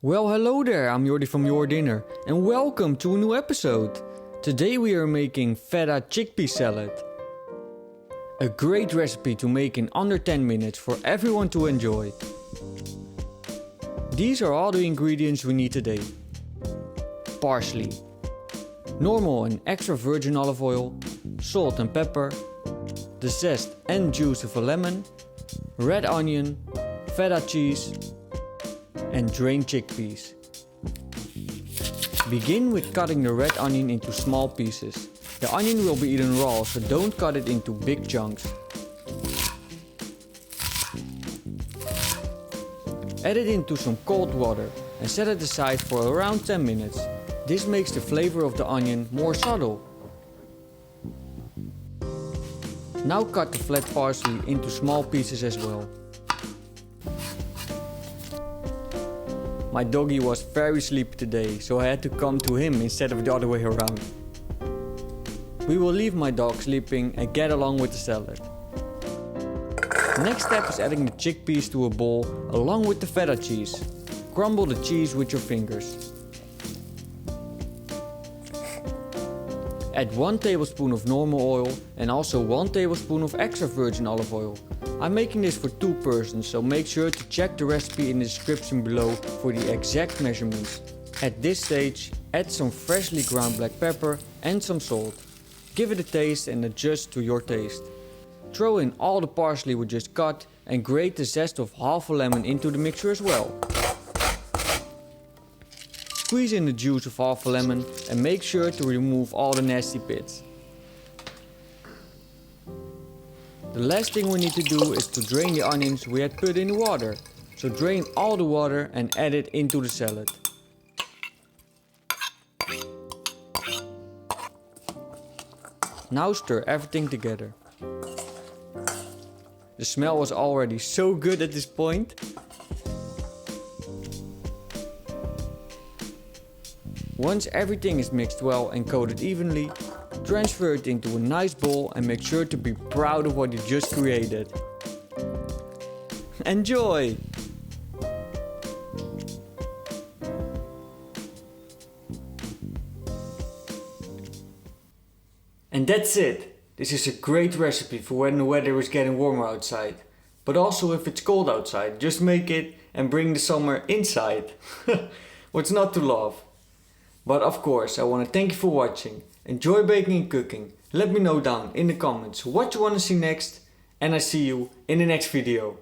Well, hello there, I'm Jordi from JorDinner and welcome to a new episode. Today we are making Feta Chickpea Salad. A great recipe to make in under 10 minutes for everyone to enjoy. These are all the ingredients we need today. Parsley, normal and extra virgin olive oil, salt and pepper, the zest and juice of a lemon, red onion, feta cheese, and drained chickpeas. Begin with cutting the red onion into small pieces. The onion will be eaten raw, so don't cut it into big chunks. Add it into some cold water and set it aside for around 10 minutes. This makes the flavor of the onion more subtle. Now cut the flat parsley into small pieces as well. My doggy was very sleepy today, so I had to come to him instead of the other way around. We will leave my dog sleeping and get along with the salad. Next step is adding the chickpeas to a bowl along with the feta cheese. Crumble the cheese with your fingers. Add 1 tablespoon of normal oil and also 1 tablespoon of extra virgin olive oil. I'm making this for 2 persons, so make sure to check the recipe in the description below for the exact measurements. At this stage, add some freshly ground black pepper and some salt. Give it a taste and adjust to your taste. Throw in all the parsley we just cut and grate the zest of half a lemon into the mixture as well. Squeeze in the juice of half a lemon and make sure to remove all the nasty bits. The last thing we need to do is to drain the onions we had put in the water. So drain all the water and add it into the salad. Now stir everything together. The smell was already so good at this point. Once everything is mixed well and coated evenly, transfer it into a nice bowl and make sure to be proud of what you just created. Enjoy! And that's it! This is a great recipe for when the weather is getting warmer outside. But also if it's cold outside, just make it and bring the summer inside. What's not to love? But of course, I want to thank you for watching. Enjoy baking and cooking. Let me know down in the comments what you want to see next, and I see you in the next video.